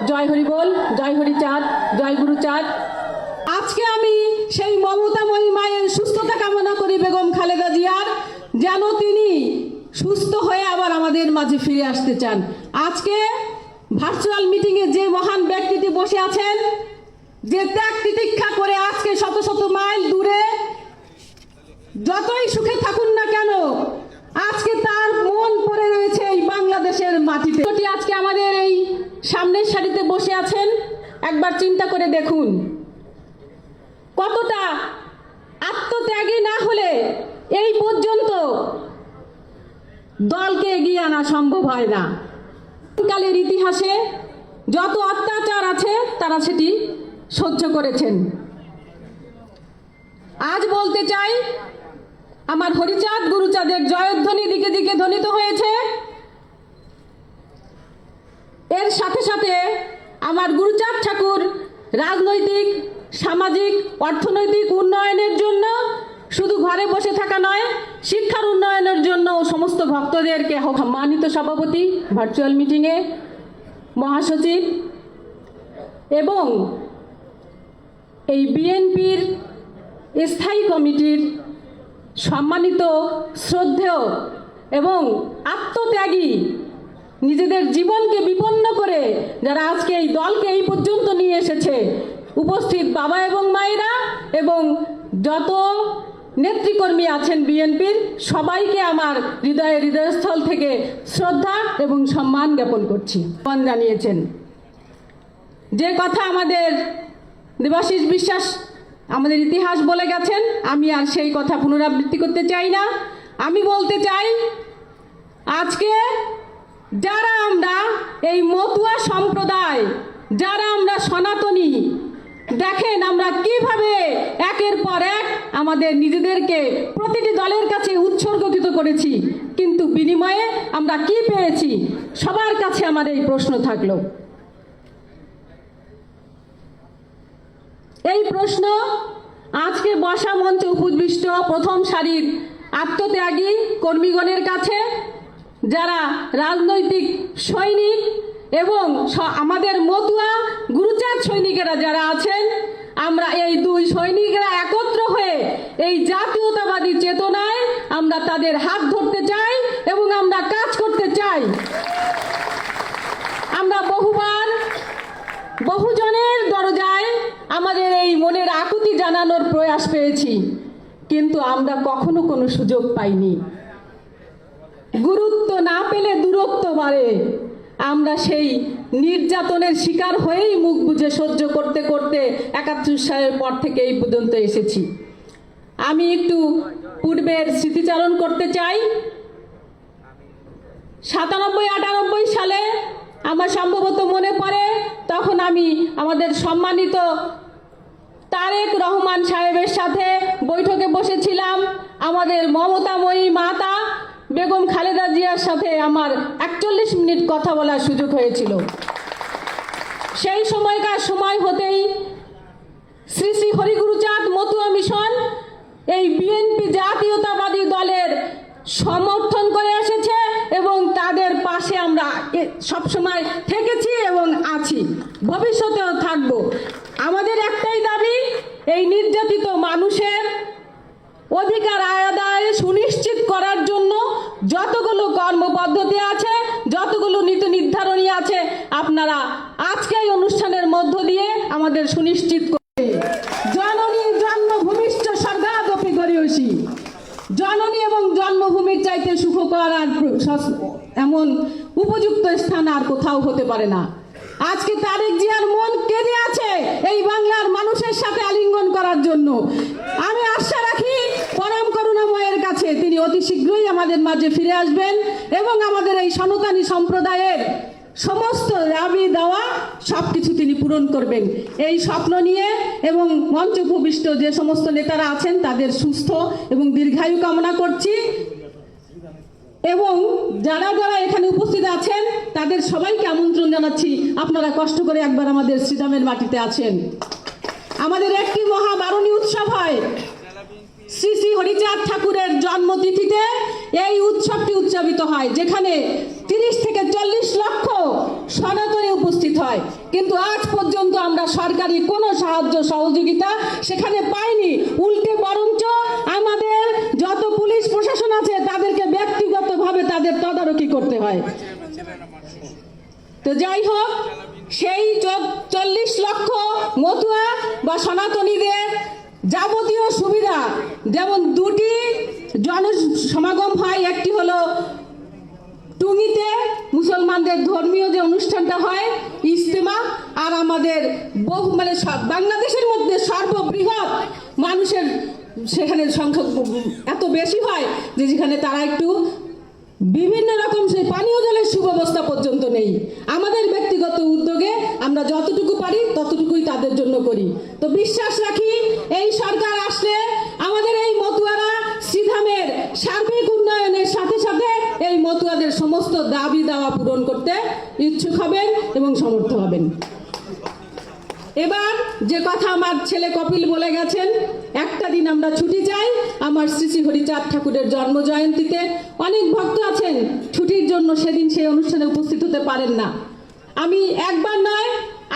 জয় হরি বল, জয় হরিচাঁদ, জয় গুরুচাঁদ। আজকে আমি সেই মমতাময়ী মায়ের সুস্থতা কামনা করি বেগম খালেদা জিয়ার, যেন তিনি সুস্থ হয়ে আবার আমাদের মাঝে ফিরে আসতে চান। আজকে ভার্চুয়াল মিটিংয়ে যে মহান ব্যক্তিটি বসে আছেন, যে ত্যাগ তিতিক্ষা করে আজকে শত শত মাইল দূরে যতই সুখে থাকুন না কেন, আজকে তার মন পড়ে রয়েছে এই বাংলাদেশের মাটিতে। আজকে আমাদের এই সামনের সারিতে বসে আছেন, একবার চিন্তা করে দেখুন কতটা আত্মত্যাগী না হলে এই পর্যন্ত দলকে এগিয়ে আনা সম্ভব হয় না। কালের ইতিহাসে যত অত্যাচার আছে তারা সেটি সহ্য করেছেন। আজ বলতে চাই, আমার হরিচাঁদ গুরুচাঁদের জয়ধ্বনি দিকে দিকে ধ্বনিত হয়েছে। এর সাথে সাথে আমার গুরুচাঁদ ঠাকুর রাজনৈতিক, সামাজিক, অর্থনৈতিক উন্নয়নের জন্য শুধু ঘরে বসে থাকা নয়, শিক্ষার উন্নয়নের জন্য সমস্ত ভক্তদেরকে সম্মানিত সভাপতি, ভার্চুয়াল মিটিংয়ে মহাসচিব এবং এই বিএনপির স্থায়ী কমিটির সম্মানিত, শ্রদ্ধেয় এবং আত্মত্যাগী, নিজেদের জীবনকে বিপন্ন করে যারা আজকে এই দলকে এই পর্যন্ত নিয়ে এসেছে, উপস্থিত বাবা এবং মায়েরা এবং যত নেতৃকর্মী আছেন বিএনপির, সবাইকে আমার হৃদয়স্থল থেকে শ্রদ্ধা এবং সম্মান জ্ঞাপন করছি। জানিয়েছেন যে কথা আমাদের দেবাশিস বিশ্বাস আমাদের ইতিহাস বলে গেছেন, আমি আর সেই কথা পুনরাবৃত্তি করতে চাই না। আমি বলতে চাই, আজকে যারা আমরা এই মতুয়া সম্প্রদায়, যারা আমরা সনাতনী, দেখেন আমরা কিভাবে একের পর এক আমাদের নিজেদেরকে প্রতিটি দলের কাছে উৎসর্গকৃত করেছি, কিন্তু বিনিময়ে আমরা কি পেয়েছি? সবার কাছে আমার এই প্রশ্ন থাকলো। এই প্রশ্ন আজকে বসা মঞ্চে উপবিষ্ট প্রথম সারির আত্মত্যাগী কর্মীগণের কাছে, যারা রাজনৈতিক সৈনিক এবং আমাদের মতুয়া গুরুচাঁদ সৈনিকেরা যারা আছেন, আমরা এই দুই সৈনিকরা একত্র হয়ে এই জাতীয়তাবাদী চেতনায় আমরা তাদের হাত ধরতে চাই এবং আমরা কাজ করতে চাই। আমরা বহুবার বহুজনের দরজায় আমাদের এই মনের আকুতি জানানোর প্রয়াস পেয়েছি, কিন্তু আমরা কখনো কোনো সুযোগ পাইনি। গুরুত্ব না পেলে দূরত্ব বাড়ে। আমরা সেই নির্যাতনের শিকার হয়েই মুখ বুজে সহ্য করতে করতে ৭১ সালের পর থেকে এই পর্যন্ত এসেছি। আমি একটু পূর্বের স্মৃতিচারণ করতে চাই। ৯৭-৯৮ সালে আমার সম্ভবত মনে পড়ে, তখন আমি আমাদের সম্মানিত তারেক রহমান সাহেবের সাথে বৈঠকে বসেছিলাম। আমাদের মমতাময়ী মাতা বেগম খালেদা জিয়ার সাথে আমার ৪১ মিনিট কথা বলার সুযোগ হয়েছিল। সেই সময়কার সময় হতেই শ্রী শ্রী হরিগুরুচাঁদ মতুয়া মিশন এই বিএনপি জাতীয়তাবাদী দলের সমর্থন করে এসেছে এবং তাদের পাশে আমরা সবসময় থেকেছি এবং আছি, ভবিষ্যতেও থাকব। আমাদের একটাই দাবি, এই নির্যাতিত মানুষের অধিকার আদায় সুনিশ্চিত করার জন্য যতগুলো কর্মপদ্ধতি আছে, যতগুলো নীতি নির্ধারণী আছে, আপনারা আজকে এই অনুষ্ঠানের মধ্য দিয়ে আমাদের সুনিশ্চিত করতে। জননী জন্মভূমিষ্ঠ স্বর্গাদপি গরীয়সী, জননী এবং জন্মভূমির চাইতে সুখকর আর এমন উপযুক্ত স্থান আর কোথাও হতে পারে না। আজকে তারেক জিয়ার মন কেঁদে আছে এই বাংলার মানুষের সাথে আলিঙ্গন করার জন্য। আমি আশা রাখি পরম করুণাময়ের কাছে তিনি অতি শীঘ্রই আমাদের মাঝে ফিরে আসবেন এবং আমাদের এই সনাতনী সম্প্রদায়ের সমস্ত দাবি দেওয়া সবকিছু তিনি পূরণ করবেন, এই স্বপ্ন নিয়ে এবং মঞ্চ উপবিষ্ট যে সমস্ত নেতারা আছেন তাদের সুস্থ এবং দীর্ঘায়ু কামনা করছি। এবং যারা যারা এখানে উপস্থিত আছেন তাদের সবাইকে আমন্ত্রণ জানাচ্ছি, আপনারা কষ্ট করে একবার আমাদের শ্রীধামের মাটিতে আছেন। আমাদের একটি মহাবারণী উৎসব হয় শ্রী শ্রী হরিচাঁদ ঠাকুরের জন্মতিথিতে। এই উৎসবটি উদযাপিত হয়, যেখানে 30 থেকে 40 লক্ষ সনাতনী উপস্থিত হয়, কিন্তু আজ পর্যন্ত আমরা সরকারি কোনো সাহায্য সহযোগিতা সেখানে পাইনি। উল্টে বরঞ্চ আমাদের যত পুলিশ প্রশাসন আছে তাদেরকে ব্যক্তিগতভাবে তাদের তদারকি করতে হয়। তো যাই হোক, সেই 40 লক্ষ মতুয়া বা সনাতনীদের যাবতীয় সুবিধা, যেমন দুটি জনসমাগম হয়, একটি হলো টুঙ্গিতে মুসলমানদের ধর্মীয় যে অনুষ্ঠানটা হয় ইজতেমা, আর আমাদের বহু মানে বাংলাদেশের মধ্যে সর্ববৃহৎ মানুষের সেখানে সংখ্যা এত বেশি হয় যে যেখানে তারা একটু বিভিন্ন রকম সেই পানীয় জলের সুব্যবস্থা পর্যন্ত নেই। আমাদের ব্যক্তিগত উদ্যোগে আমরা যতটুকু পারি ততটুকুই তাদের জন্য করি। তো বিশ্বাস রাখি এই সরকার আসলে আমাদের এই মতুয়ারা শ্রীধামের সার্বিক উন্নয়নের সাথে সাথে এই মতুয়াদের সমস্ত দাবি দাওয়া পূরণ করতে ইচ্ছুক হবেন এবং সমর্থ হবেন। এবার যে কথা আমার ছেলে কপিল বলে গেছেন, একটা দিন আমরা ছুটি চাই আমার শ্রী শ্রী হরিচাঁদ ঠাকুরের জন্ম জয়ন্তীতে। অনেক ভক্ত আছেন ছুটির জন্য সেদিন সেই অনুষ্ঠানে উপস্থিত হতে পারেন না। আমি একবার নয়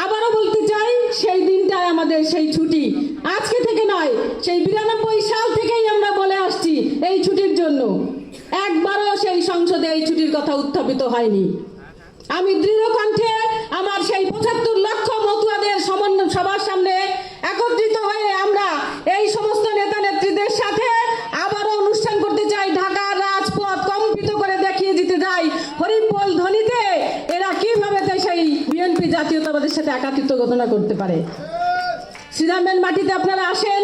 আবারও বলতে চাই, সেই দিনটাই আমাদের সেই ছুটি, আজকে থেকে নয়, সেই 92 সাল থেকেই আমরা বলে আসছি এই ছুটির জন্য। একবারও সেই সংসদে এই ছুটির কথা উত্থাপিত হয়নি। আমি দৃঢ় কণ্ঠে আমার সেই 75 লক্ষ মতুয়াদের সবার সামনে একত্রিত হয়ে আমরা এই সমস্ত নেতা নেত্রীদের সাথে আবারও অনুষ্ঠান করতে চাই। ঢাকার রাজপথ কম্পিত করে দেখিয়ে দিতে যাই হরিবোল ধ্বনিতে এরা কিভাবে সেই বিএনপি জাতীয়তাবাদের সাথে একাকিত্ব ঘোষণা করতে পারে। শ্রীরামের মাটিতে আপনারা আসেন,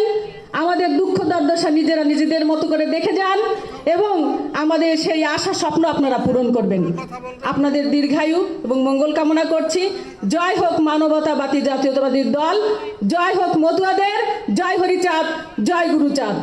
আমাদের দুঃখ দুর্দশা নিজেরা নিজেদের মতো করে দেখে যান এবং আমাদের সেই আশা স্বপ্ন আপনারা পূরণ করবেন। আপনাদের দীর্ঘায়ু এবং মঙ্গল কামনা করছি। জয় হোক মানবতাবাদী জাতীয়তাবাদী দল, জয় হোক মতুয়াদের, জয় হরিচাঁদ, জয় গুরুচাঁদ।